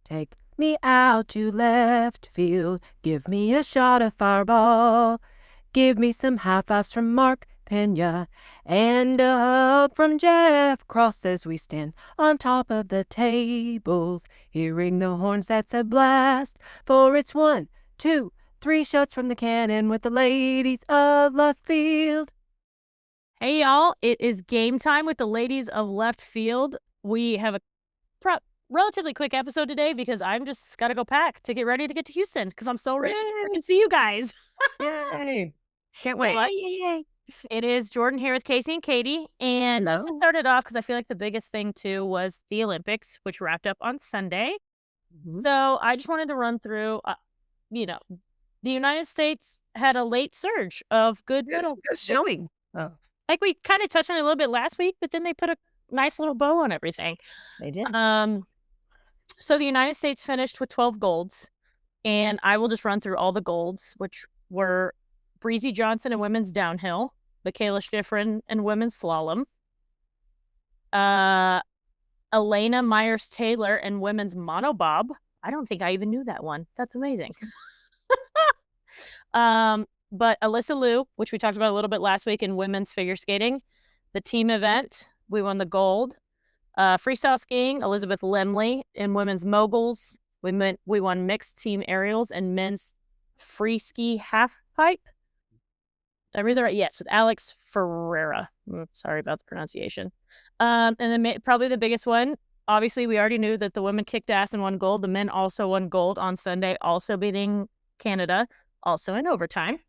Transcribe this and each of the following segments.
Take me out to left field. Give me a shot of Fireball. Give me some high fives from Mark Pena and a hug from Jeff Cross as we stand on top of the tables. Hearing the horns, that's a blast. For it's 1, 2, 3 shots from the cannon with the ladies of left field. Hey, y'all. It is game time with the ladies of left field. We have a relatively quick episode today because I'm just got to go pack to get ready to get to Houston because I'm so ready to see you guys. Yay. Can't wait. Yay. It is Jordan here with Casey and Katie. And just to start it off, because I feel like the biggest thing, too, was the Olympics, which wrapped up on Sunday. Mm-hmm. So I just wanted to run through, the United States had a late surge of good showing. Oh. Like we kind of touched on it a little bit last week, but then they put a nice little bow on everything. They did. So the United States finished with 12 golds, and I will just run through all the golds, which were Breezy Johnson in women's downhill, Michaela Schifrin in women's slalom, Elena Myers-Taylor in women's monobob. I don't think I even knew that one. That's amazing. But Alyssa Liu, which we talked about a little bit last week in women's figure skating, the team event, we won the gold. Freestyle skiing, Elizabeth Lemley in women's moguls. We won mixed team aerials and men's free ski half pipe. Did I read that right? Yes, with Alex Ferreira. Sorry about the pronunciation. And then probably the biggest one, obviously we already knew that the women kicked ass and won gold. The men also won gold on Sunday, also beating Canada, also in overtime.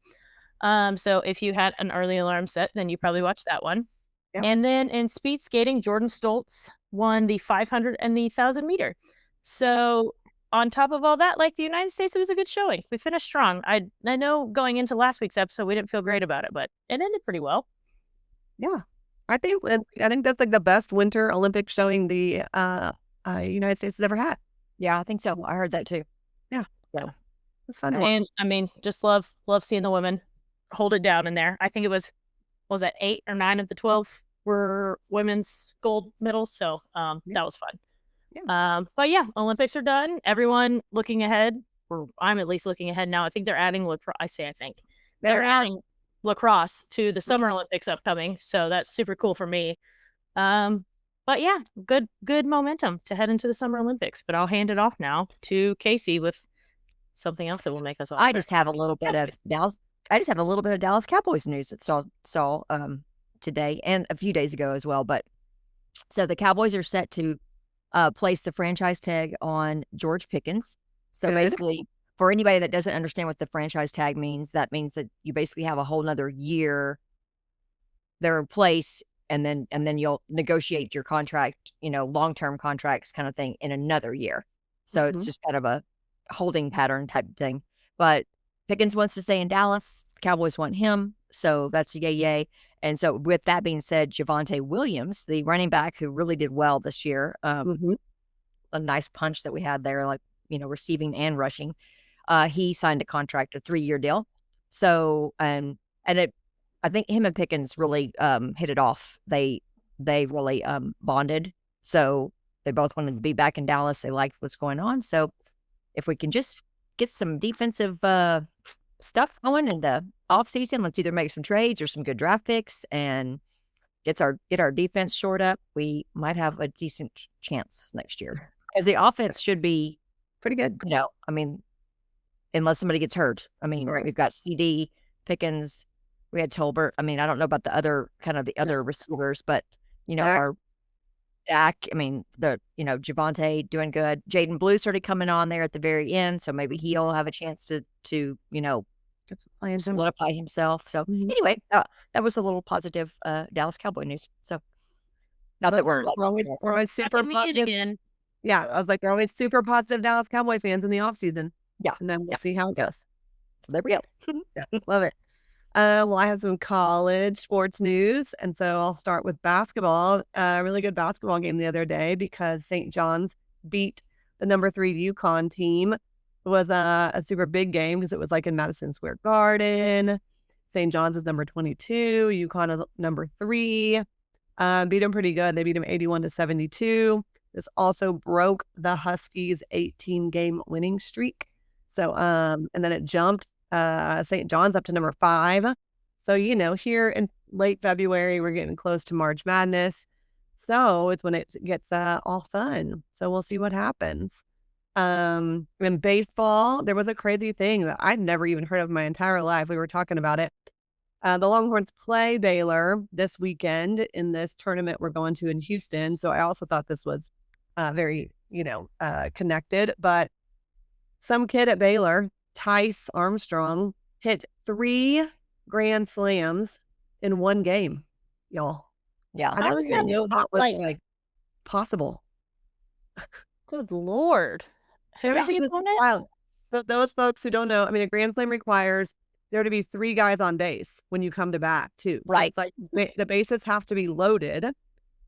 So if you had an early alarm set, then you probably watched that one. Yep. And then in speed skating, Jordan Stoltz won the 500 and the 1,000 meter. So on top of all that, like the United States, it was a good showing. We finished strong. I know going into last week's episode, we didn't feel great about it, but it ended pretty well. Yeah, I think that's like the best Winter Olympic showing the United States has ever had. Yeah, I think so. I heard that too. Yeah. It's fun. And I mean, just love seeing the women hold it down in there. I think it was that 8 or 9 of the 12 were women's gold medals. So that was fun. Yeah. But yeah, Olympics are done. Everyone looking ahead, or I'm at least looking ahead now. I think they're adding they're adding lacrosse to the Summer Olympics upcoming. So that's super cool for me. But yeah, good momentum to head into the Summer Olympics. But I'll hand it off now to Casey with something else that will make us all. I just have a little bit of Dallas Cowboys news that saw today and a few days ago as well. But so the Cowboys are set to place the franchise tag on George Pickens. So basically, for anybody that doesn't understand what the franchise tag means, that means that you basically have a whole nother year there in place, and then you'll negotiate your contract, long-term contracts kind of thing in another year. So it's just kind of a holding pattern type of thing. But Pickens wants to stay in Dallas. Cowboys want him. So that's a yay. And so with that being said, Javonte Williams, the running back who really did well this year, a nice punch that we had there, like, receiving and rushing. He signed a contract, a 3-year deal. So, I think him and Pickens really hit it off. They really bonded. So they both wanted to be back in Dallas. They liked what's going on. So if we can just get some defensive stuff going in the offseason, let's either make some trades or some good draft picks and get our defense shored up, we might have a decent chance next year. Because the offense should be pretty good. I mean, unless somebody gets hurt. I mean, We've got CD, Pickens, we had Tolbert. I mean, I don't know about the other receivers, but our Dak, I mean, Javonte doing good. Jaden Blue started coming on there at the very end, so maybe he'll have a chance to solidify himself. So anyway, that was a little positive Dallas Cowboy news. So not that we're always super positive again. Yeah, I was like, they're always super positive Dallas Cowboy fans in the offseason. Yeah. And then we'll see how it goes. So there we go. Yeah, love it. Well, I have some college sports news, and so I'll start with basketball. A really good basketball game the other day because St. John's beat the number 3 UConn team. It was a super big game because it was like in Madison Square Garden. St. John's was number 22. UConn is number 3. Beat them pretty good. They beat them 81-72. This also broke the Huskies' 18-game winning streak. So, and then it jumped St. John's up to number 5. So, here in late February, we're getting close to March Madness. So it's when it gets all fun. So we'll see what happens. In baseball, there was a crazy thing that I'd never even heard of in my entire life. We were talking about it. The Longhorns play Baylor this weekend in this tournament we're going to in Houston. So I also thought this was very, connected. But some kid at Baylor, Tice Armstrong, hit 3 grand slams in one game, y'all. Yeah. I never even knew that was like possible. Good Lord. Who is he opponent? So those folks who don't know, I mean, a grand slam requires there to be 3 guys on base when you come to bat too. So Right. it's like the bases have to be loaded.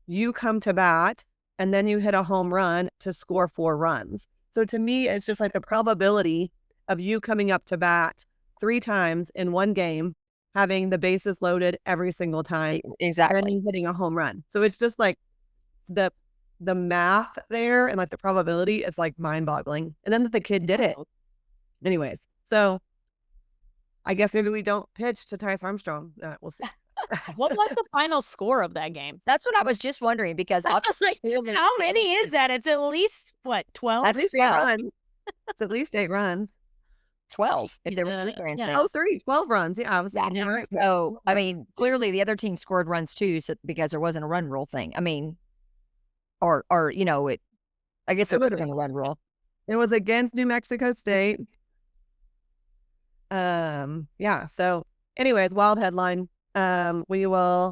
You come to bat and then you hit a home run to score 4 runs. So to me, it's just like the probability of you coming up to bat 3 times in one game, having the bases loaded every single time, Exactly. and then you hitting a home run. So it's just like the math there and like the probability is like mind-boggling. And then that the kid did it. Anyways, so I guess maybe we don't pitch to Tice Armstrong. We'll see. What was the final score of that game? That's what I was just wondering, because I was like, how many is that? It's at least, what, 12? At least 8 runs. It's at least 8 runs. 12 if there was 3 grand slams. Oh, 12 runs. Yeah, I was right. So, I mean, clearly the other team scored runs too, because there wasn't a run rule thing. I mean, or I guess there would have been a run rule. It was against New Mexico State. Yeah. So, anyways, wild headline. So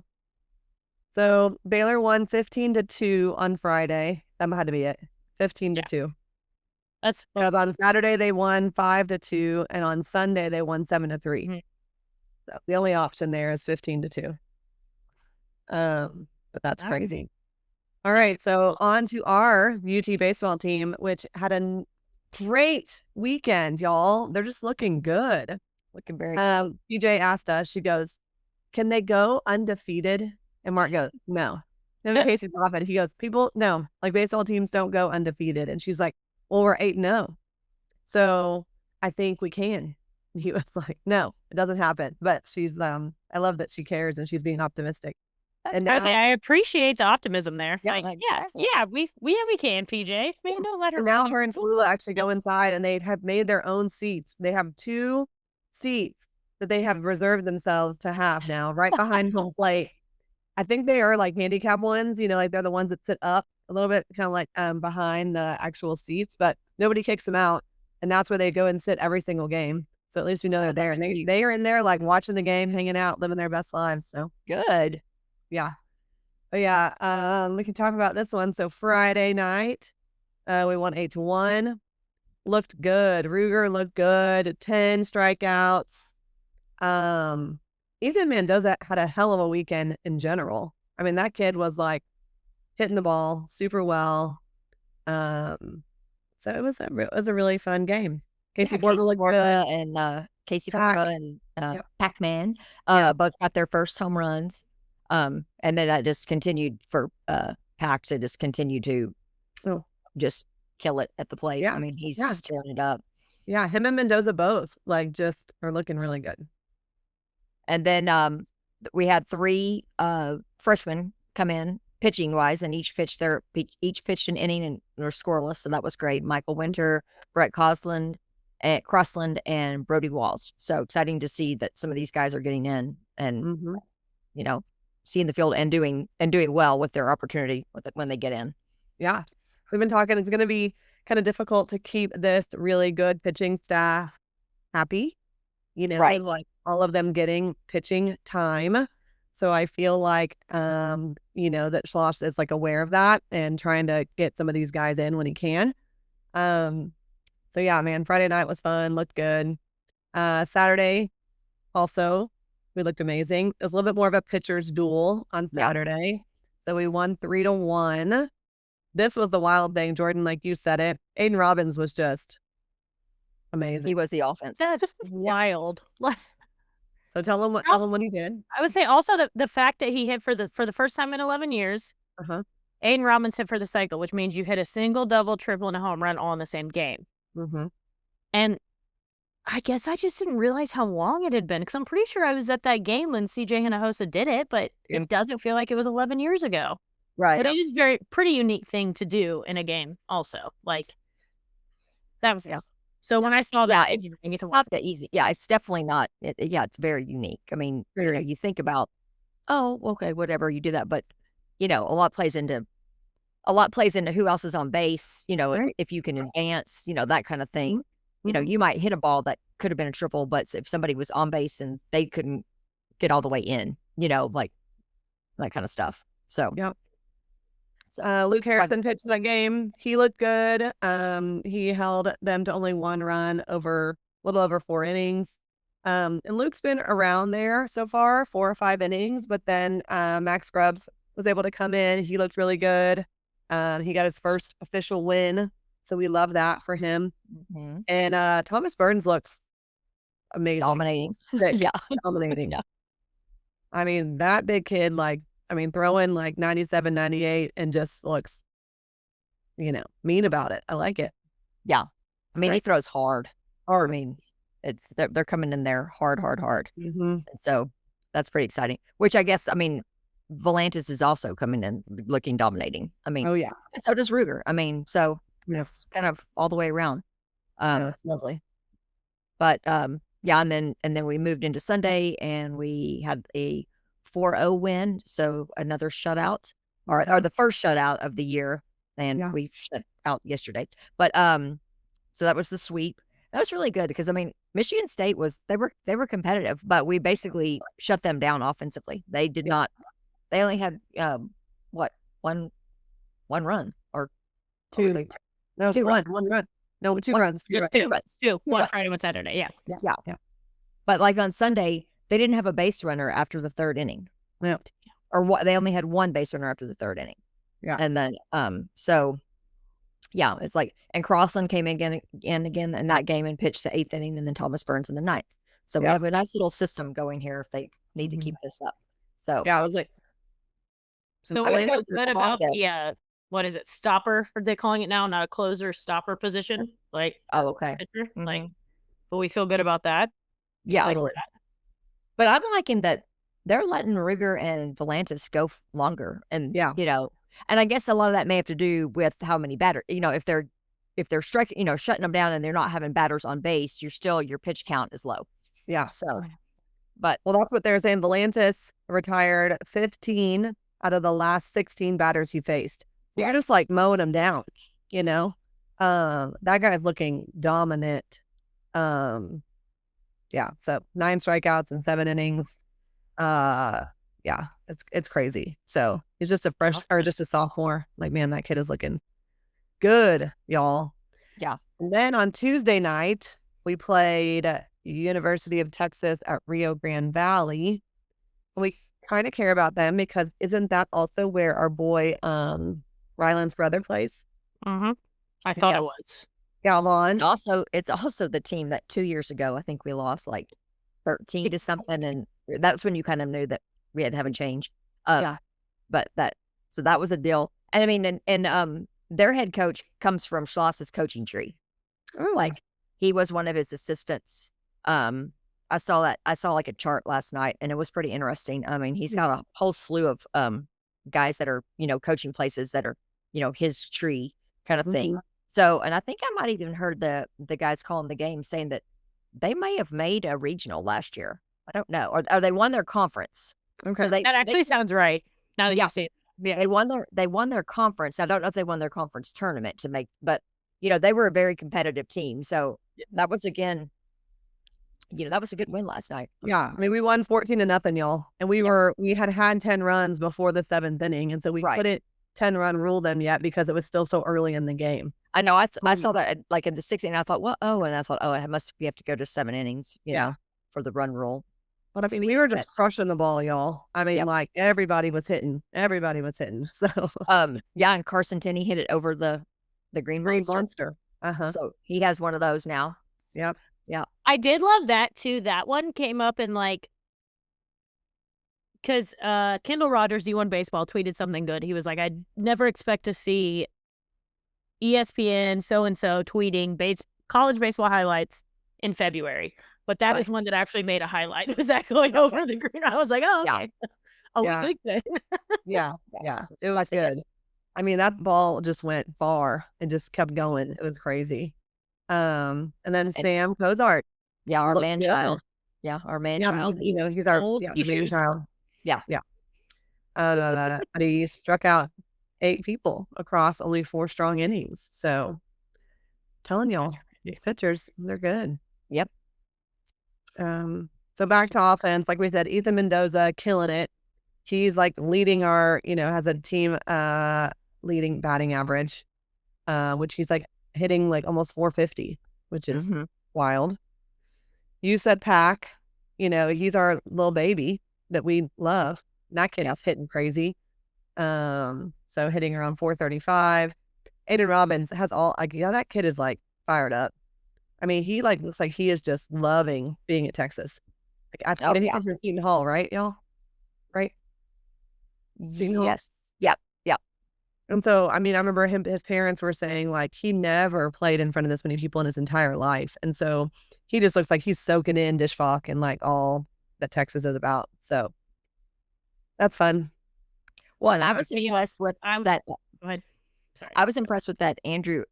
Baylor won 15-2 on Friday. That had to be it. 15-2. That's on Saturday they won 5-2, and on Sunday they won 7-3. Mm-hmm. So the only option there is 15-2. But that's crazy. All right, so on to our UT baseball team, which had a great weekend, y'all. They're just looking good. Looking very PJ asked us, she goes, can they go undefeated? And Mark goes, no. Then Casey's laughing. He goes, no, like baseball teams don't go undefeated. And she's like, well, we're 8-0. So I think we can. And he was like, no, it doesn't happen. But she's, I love that she cares and she's being optimistic. And I appreciate the optimism there. Yeah, we can, PJ. I mean, don't let her. And now her and Tallulah actually go inside and they have made their own seats. They have 2 seats that they have reserved themselves to have now, right behind home plate. I think they are like handicap ones, like they're the ones that sit up a little bit, kind of like behind the actual seats, but nobody kicks them out. And that's where they go and sit every single game. So at least we know they're there. And they are in there like watching the game, hanging out, living their best lives. So good. Yeah. But yeah, we can talk about this one. So Friday night, we won 8-1. Looked good. Ruger looked good. 10 strikeouts. Ethan Mendoza had a hell of a weekend in general. I mean, that kid was like hitting the ball super well. So it was a really fun game. Casey Borba looked good, and Casey Borba and Pac-Man both got their first home runs. And then that just continued for Pac to just continue to just kill it at the plate. Yeah. I mean, he's just tearing it up. Yeah, him and Mendoza both like just are looking really good. And then we had 3 freshmen come in pitching wise, and each pitched an inning and were scoreless, so that was great. Michael Winter, Brett Crossland, and Brody Walls. So exciting to see that some of these guys are getting in and seeing the field and doing well with their opportunity when they get in. Yeah, we've been talking. It's going to be kind of difficult to keep this really good pitching staff happy. Right. Like all of them getting pitching time. So I feel like, that Schloss is like aware of that and trying to get some of these guys in when he can. So yeah, man, Friday night was fun. Looked good. Saturday also, we looked amazing. It was a little bit more of a pitcher's duel on Saturday. So we won 3-1. This was the wild thing, Jordan, like you said it. Aiden Robbins was just amazing. He was the offense. That's wild. So tell him what he did. I would say also the fact that he hit for the first time in 11 years. Uh-huh. Aiden Robbins hit for the cycle, which means you hit a single, double, triple, and a home run all in the same game. Mm-hmm. And I guess I just didn't realize how long it had been, because I'm pretty sure I was at that game when CJ Hinojosa did it, but it doesn't feel like it was 11 years ago. Right. But it is pretty unique thing to do in a game also. Like, that was awesome. So when I saw that, it's not that easy. Yeah, it's definitely not. It's very unique. I mean, you think about, oh, okay, whatever, you do that. But, a lot plays into who else is on base, if you can advance, that kind of thing. You might hit a ball that could have been a triple, but if somebody was on base and they couldn't get all the way in, like that kind of stuff. So, yep. Luke Harrison pitched that game. He looked good. He held them to only 1 run over a little over 4 innings. And Luke's been around there so far, 4 or 5 innings. But then Max Scrubs was able to come in. He looked really good. He got his first official win, so we love that for him. Mm-hmm. And Thomas Burns looks amazing, dominating. Dominating. Yeah. I mean, that big kid, throwing like 97, 98 and just looks, mean about it. I like it. Yeah. I mean, great. He throws hard. I mean, they're coming in there hard. Mm-hmm. And so that's pretty exciting, which I guess, Volantis is also coming in looking dominating. Oh yeah. And so does Ruger. So it's kind of all the way around. It's lovely. But and then we moved into Sunday and we had a 4-0 win. So another shutout or the first shutout of the year. And we shut out yesterday. But so that was the sweep. That was really good because Michigan State they were competitive, but we basically shut them down offensively. They did not. They only had one run or 2. No, 2 runs. 1 run. No, 2 runs. 2 runs. 2. One Friday, one Saturday. Yeah. But like on Sunday, they didn't have a base runner after the 3rd inning. Yeah. Or what? They only had 1 base runner after the 3rd inning. Yeah. And then so yeah, it's like, and Crossland came in again in that game and pitched the 8th inning, and then Thomas Burns in the 9th. So we have a nice little system going here if they need to keep this up. So I was like, so we feel good about the what is it, stopper? Are they calling it now? Not a closer, stopper position. Like, oh, okay. Like, but we feel good about that. Yeah. Like but I'm liking that they're letting Ruger and Volantis go longer, and and I guess a lot of that may have to do with how many batters. If they're striking, shutting them down, and they're not having batters on base, your pitch count is low. Yeah. So, but that's what they're saying. Volantis retired 15 out of the last 16 batters he faced. So you're just like mowing them down. That guy's looking dominant. So 9 strikeouts in 7 innings. It's crazy. So he's just just a sophomore. Like, man, that kid is looking good, y'all. Yeah. And then on Tuesday night, we played University of Texas at Rio Grande Valley. We kind of care about them because isn't that also where our boy Ryland's brother plays? Mm-hmm. I thought it was. Galvan. It's also the team that 2 years ago I think we lost like 13 to something, and that's when you kind of knew that we had to have a change. But that was a deal. And and their head coach comes from Schloss's coaching tree. Oh. Like, he was one of his assistants. I saw like a chart last night, and it was pretty interesting. He's got a whole slew of guys that are, coaching places that are, his tree kind of thing. Mm-hmm. So, and I think I might even heard the guys calling the game saying that they may have made a regional last year. I don't know. Or they won their conference. Okay. So that actually sounds right. Now that you say it. Yeah. They won their conference. I don't know if they won their conference tournament but they were a very competitive team. So that was again, that was a good win last night. Yeah. We won 14-0, y'all. And we had 10 runs before the 7th inning. And so we couldn't 10-run rule them yet because it was still so early in the game. I know. I saw that like in the 6th inning. I thought, and I thought, we have to go to 7 innings, for the run rule. But we were just crushing the ball, y'all. Like everybody was hitting. So and Carson Tenney hit it over the green monster. So he has one of those now. Yep. Yeah. I did love that too. That one came up in like because Kendall Rogers, D1 Baseball, tweeted something good. He was like, "I'd never expect to see ESPN so-and-so tweeting college baseball highlights in February. But that is one that actually made a highlight. Was that going over the green? I was like, oh, okay. Oh, Yeah. good. Yeah. It was good. I mean, that ball just went far and just kept going. It was crazy. And then Sam Cozart. Yeah, our looked man good. child. Yeah, our man child. He's our Old the man issues. child. Yeah. But he struck out 8 people across only 4 strong innings. So, telling y'all, these pitchers, they're good. Yep. So back to offense, like we said, Ethan Mendoza killing it. He's like leading our, has a team leading batting average, which he's like hitting like almost 450, which is wild. You said Pack, he's our little baby that we love. And that kid is hitting crazy. So hitting around 435. Aiden Robbins has that kid is like fired up. I mean, he like looks like he is just loving being at Texas. Like I think from Seton Hall, right, y'all? Right? Seton Hall? Yes. Yep. And so, I mean, I remember his parents were saying like he never played in front of this many people in his entire life. And so he just looks like he's soaking in Dish Falk and like all that Texas is about. So that's fun. Well, and I was impressed with that. Go ahead. Sorry. I was impressed with that Andrew.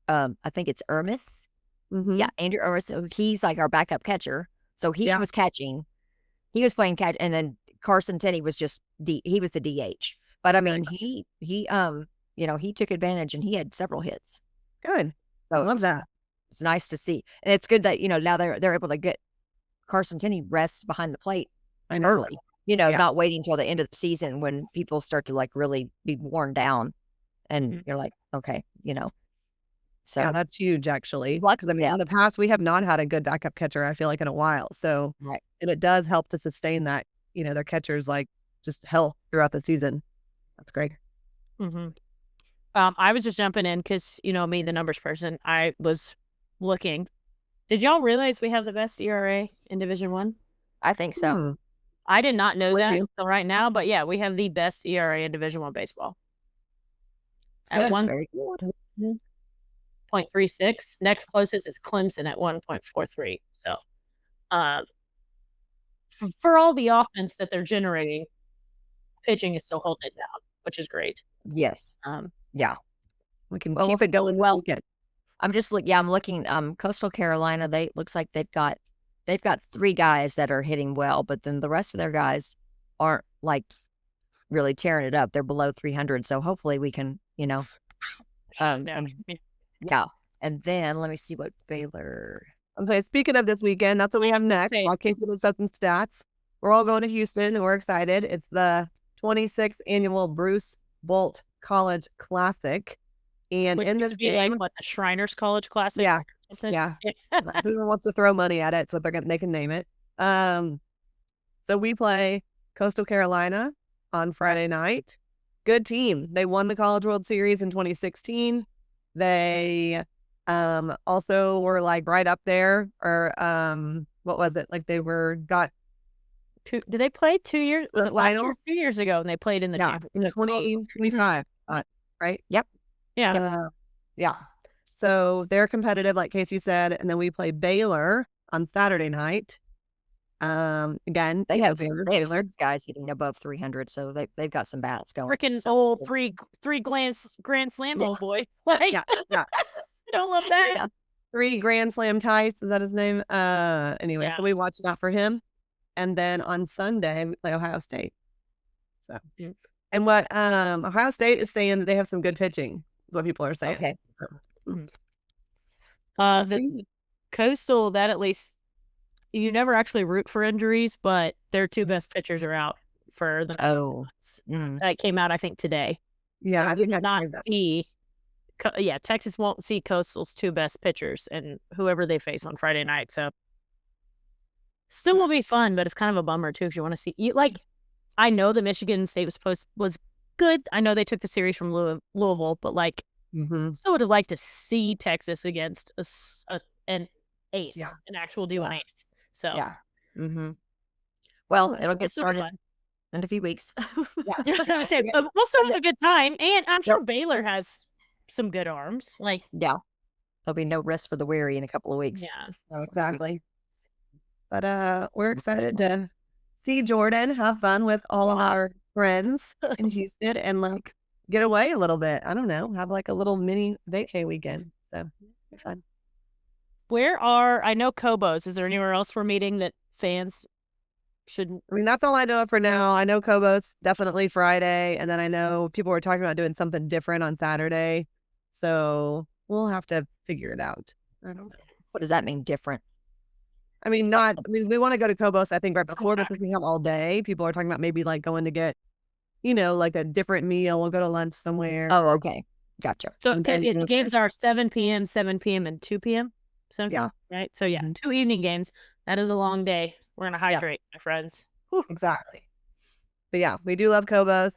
I think it's Ermis. Yeah, Andrew Ermis. So he's like our backup catcher. So he was catching. He was playing catch, and then Carson Tenney was just he was the DH. But I mean, he took advantage and he had several hits. Good. So I love that. It's nice to see, and it's good that now they're able to get Carson Tenney rest behind the plate early. Not waiting until the end of the season when people start to like really be worn down, and you're like, okay, So yeah, that's huge actually. Because I mean, in the past we have not had a good backup catcher. I feel like in a while. So and it does help to sustain that. Their catchers like just health throughout the season. That's great. I was just jumping in because me, the numbers person. I was looking. Did y'all realize we have the best ERA in Division I? I think so. I did not know that until right now, but yeah, we have the best ERA in Division I baseball. At 1.36. Next closest is Clemson at 1.43. So, for all the offense that they're generating, pitching is still holding it down, which is great. Yes. Yeah. We can keep it going this weekend. I'm just I'm looking. Coastal Carolina. Looks like they've got 3 guys that are hitting well, but then the rest of their guys aren't like really tearing it up. They're below 300, so hopefully we can, yeah. And then let me see what Baylor. Okay, speaking of this weekend, that's what we have next. While Casey looks up some stats, we're all going to Houston and we're excited. It's the 26th annual Bruce Bolt College Classic. And in this game, like what, the Shriners College Classic? Yeah. Whoever wants to throw money at it, it's what they can name it. So we play Coastal Carolina on Friday night. Good team. They won the College World Series in 2016. They also were like right up there, or what was it? Like they got did they play 2 years? Was the it last year? finals? 2 years ago, and they played in the championship in 2025, right? Yep. Yeah. Yeah. So they're competitive, like Casey said, and then we play Baylor on Saturday night. Again, they have 6 guys hitting above 300, so they've got some bats going. Freaking old three Grand Slam old boy. Like, I don't love that. Yeah. 3 Grand Slam ties. Is that his name? Anyway, so we watched out for him. And then on Sunday, we play Ohio State. So, and what Ohio State is saying that they have some good pitching, is what people are saying. Okay. The Coastal, that at least you never actually root for injuries, but their 2 best pitchers are out for the next 2 months. That came out, I think, today. Yeah, so I think not see. Texas won't see Coastal's 2 best pitchers and whoever they face on Friday night. So still will be fun, but it's kind of a bummer too if you want to see. I know the Michigan State was good. I know they took the series from Louisville, but still would have liked to see Texas against an ace, an actual D1 ace. So Well, it'll get started. in a few weeks. I was gonna say, we'll still have a good time, and I'm sure Baylor has some good arms. Like, Yeah. There'll be no rest for the weary in a couple of weeks. yeah. Oh, exactly. But we're excited to see Jordan have fun with all of our friends in Houston and like get away a little bit. I don't know, have like a little mini vacay weekend. So fun. I know Cowboys. Is there anywhere else we're meeting that fans shouldn't? I mean, that's all I know of for now. I know Cobos definitely Friday, and then I know people were talking about doing something different on Saturday. So we'll have to figure it out. I don't know. What does that mean, different? I mean, we want to go to Cobos, I think, right before, because we have all day. People are talking about maybe like going to get, like a different meal. We'll go to lunch somewhere. Oh, okay. Gotcha. So the games are 7 p.m., 7 p.m., and 2 p.m. Yeah. Right? So, 2 evening games. That is a long day. We're going to hydrate, my friends. Whew. Exactly. But yeah, we do love Cobos.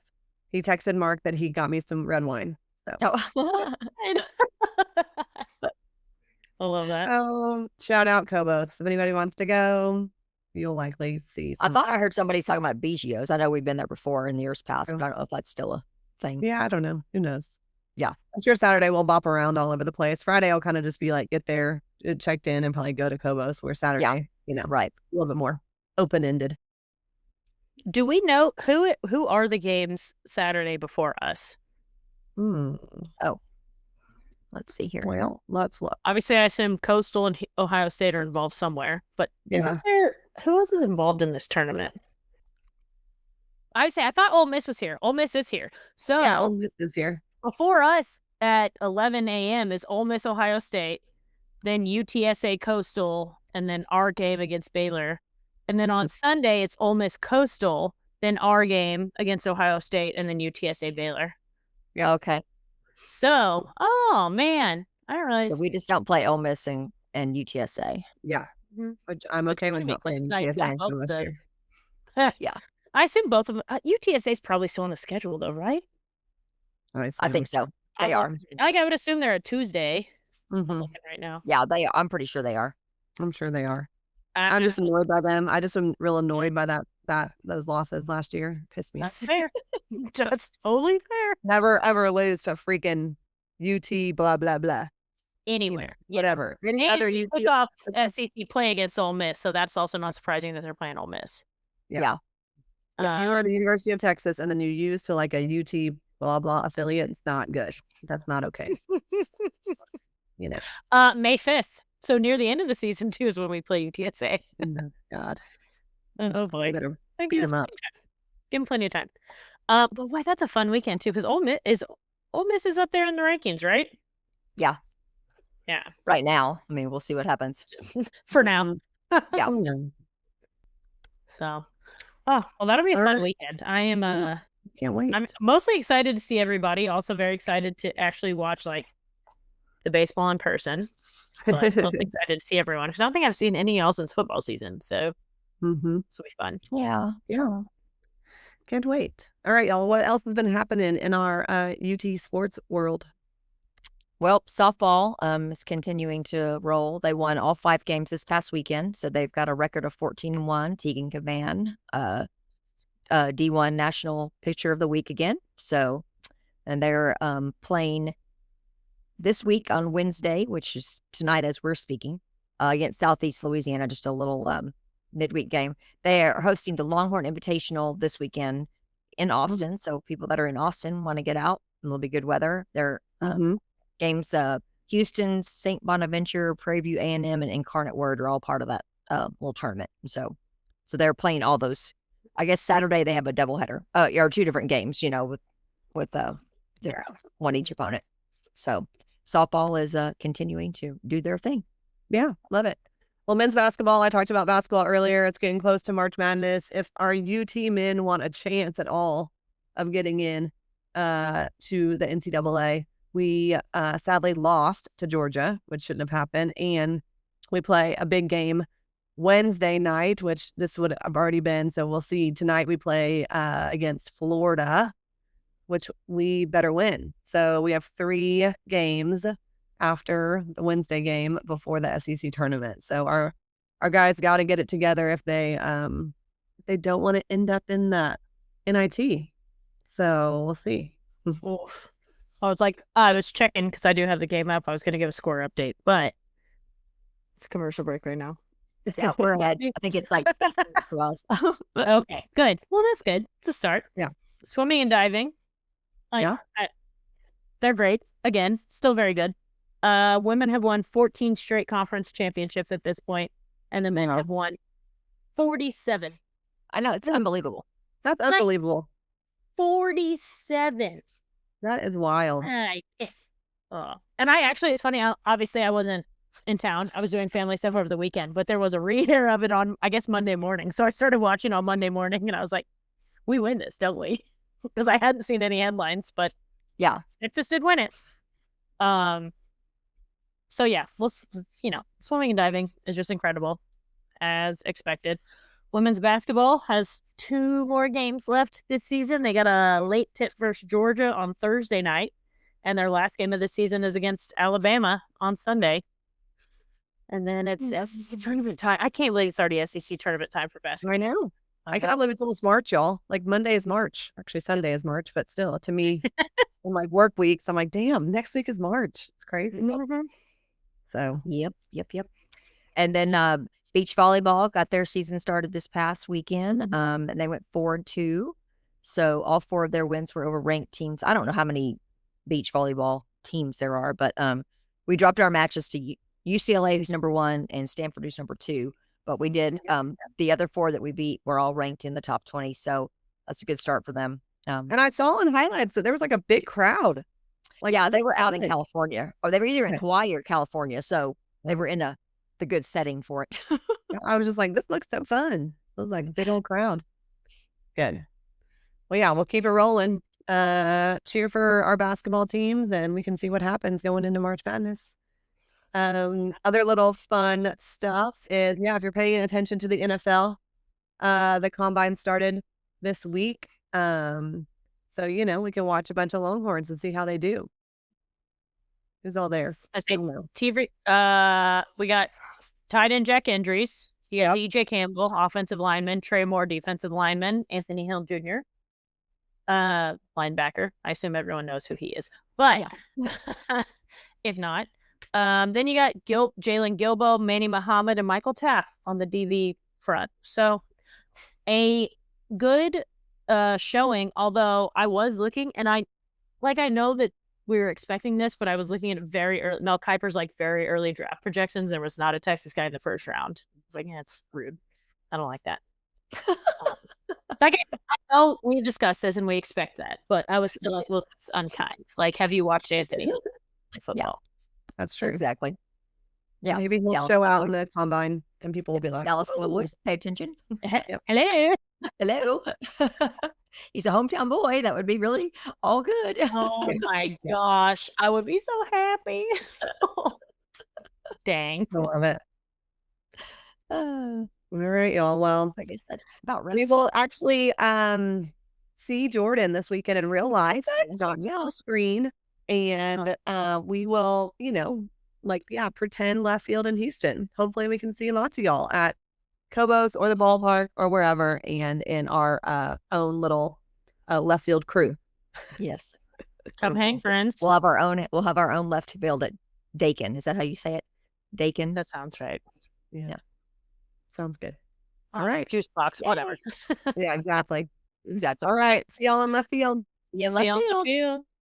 He texted Mark that he got me some red wine. So. Oh. I love that. Shout out Cobos. If anybody wants to go, you'll likely see I thought I heard somebody talking about Biggio's. I know we've been there before in the years past, Oh. but I don't know if that's still a thing. Yeah, I don't know. Who knows? Yeah. I'm sure Saturday we'll bop around all over the place. Friday I'll kind of just be like, get there, checked in, and probably go to Cobos, where Saturday, Right. a little bit more open-ended. Do we know who are the games Saturday before us? Oh. Let's see here. Well, let's look. Obviously, I assume Coastal and Ohio State are involved somewhere, but isn't there? Who else is involved in this tournament? I thought Ole Miss was here. Ole Miss is here. So Yeah, Ole Miss is here. Before us at 11 a.m. is Ole Miss, Ohio State, then UTSA Coastal, and then our game against Baylor. And then on Sunday, it's Ole Miss Coastal, then our game against Ohio State, and then UTSA Baylor. Yeah, okay. So, oh man, I don't realize. So we just don't play Ole Miss and UTSA. Yeah. Which I'm okay with not playing UTSA this year. Yeah. I assume both of them. UTSA is probably still on the schedule, though, right? I think so. They are. I would assume they're a Tuesday. Mm-hmm. I'm looking right now. Yeah, they are. I'm pretty sure they are. I'm sure they are. I'm just annoyed by them. I just am real annoyed by those losses last year. Pissed me off. That's fair. That's totally fair. Never ever lose to freaking UT blah blah blah. Anywhere. Whatever. Any And other UT took off SEC play against Ole Miss, so that's also not surprising that they're playing Ole Miss. Yeah. If you are the University of Texas and then you use to like a UT blah blah affiliate, it's not good. That's not okay. May 5th. So near the end of the season too is when we play UTSA. Oh, God. Oh boy. Better Give beat them up. Give them plenty of time. But why that's a fun weekend too, because Ole Miss is up there in the rankings, right? Yeah. Yeah. Right now. I mean, we'll see what happens. For now. Yeah. So well, that'll be a All fun right. weekend. I am Can't wait. I'm mostly excited to see everybody. Also very excited to actually watch like the baseball in person. So I'm mostly excited to see everyone because I don't think I've seen any else since football season. So Mm-hmm. this will be fun. Yeah. Yeah. Can't wait. All right, y'all. What else has been happening in our UT sports world? Well, softball is continuing to roll. They won all 5 games this past weekend, so they've got a record of 14-1. Tegan Cavan, D1 National Pitcher of the Week again. So, and they're playing this week on Wednesday, which is tonight as we're speaking, against Southeast Louisiana, just a little midweek game. They are hosting the Longhorn Invitational this weekend in Austin. So people that are in Austin want to get out, and it'll be good weather. Their games, Houston, St. Bonaventure, Prairie View A&M, and Incarnate Word are all part of that little tournament. So they're playing all those. I guess Saturday they have a doubleheader, or 2 different games, with one each opponent. So softball is continuing to do their thing. Yeah, love it. Well, men's basketball, I talked about basketball earlier. It's getting close to March Madness. If our UT men want a chance at all of getting in to the NCAA, we sadly lost to Georgia, which shouldn't have happened. And we play a big game Wednesday night, which this would have already been. So we'll see. Tonight we play against Florida, which we better win. So we have 3 games after the Wednesday game before the SEC tournament. So our guys got to get it together if they don't want to end up in the NIT. So we'll see. Oof. I was like, I was checking because I do have the game up. I was going to give a score update, but it's a commercial break right now. Yeah, we're ahead. I think it's like 12. Okay, good. Well, that's good. It's a start. Yeah. Swimming and diving. They're great. Again, still very good. Women have won 14 straight conference championships at this point, and the men have won 47. I know, it's unbelievable. That's unbelievable. 47. That is wild. And I actually, it's funny, obviously I wasn't in town. I was doing family stuff over the weekend, but there was a re-air of it on, I guess, Monday morning. So I started watching on Monday morning, and I was like, we win this, don't we? Because I hadn't seen any headlines, but yeah, Texas did win it. So yeah, swimming and diving is just incredible, as expected. Women's basketball has 2 more games left this season. They got a late tip versus Georgia on Thursday night, and their last game of the season is against Alabama on Sunday. And then it's SEC tournament time. I can't believe it's already SEC tournament time for basketball. I know. I can't believe it's almost March, y'all. Like Monday is March. Actually, Sunday is March, but still, to me, in like work weeks, I'm like, damn, next week is March. It's crazy. So, yep. And then beach volleyball got their season started this past weekend. And they went 4-2. So all 4 of their wins were over ranked teams. I don't know how many beach volleyball teams there are, but we dropped our matches to UCLA, who's number 1, and Stanford, who's number 2. But we did. The other 4 that we beat were all ranked in the top 20. So that's a good start for them. And I saw in highlights that there was like a big crowd. Like, yeah, they were out in California, or they were either in Hawaii or California. So they were in the good setting for it. I was just like, this looks so fun. It was like a big old crowd. Good. Well, yeah, we'll keep it rolling. Cheer for our basketball teams, and we can see what happens going into March Madness. Other little fun stuff is, if you're paying attention to the NFL, the combine started this week. So, we can watch a bunch of Longhorns and see how they do. Who's all there? We got tight end Jack injuries. You got DJ Campbell, offensive lineman, Trey Moore, defensive lineman, Anthony Hill Jr., linebacker. I assume everyone knows who he is, but if not, then you got Jalen Gilbo, Manny Muhammad, and Michael Taft on the DV front. So a good showing, although I was looking, and I know that we were expecting this, but I was looking at very early, Mel Kiper's very early draft projections. There was not a Texas guy in the first round. I was like, it's rude. I don't like that. I know we discussed this and we expect that, but I was still like, well, it's unkind. Like, have you watched Anthony Hill play football? Yeah, that's true. Exactly. Yeah. Maybe he'll show out in the combine and people will be like, Dallas Cowboys, pay attention. Hello. Hello. He's a hometown boy. That would be really all good. Oh my gosh. I would be so happy. Dang. I love it. All right, y'all. Well, I guess that's about right. We will actually see Jordan this weekend in real life, not just on the screen. And we will, pretend left field in Houston. Hopefully we can see lots of y'all at Cowboys or the ballpark or wherever, and in our own little left field crew. Yes. Come hang, friends. We'll have our own left field at Dakin. Is that how you say it? Dakin? That sounds right. Yeah. Sounds good. All right. Juice box, whatever. Yeah, exactly. All right. See y'all in left field. Yeah, left field.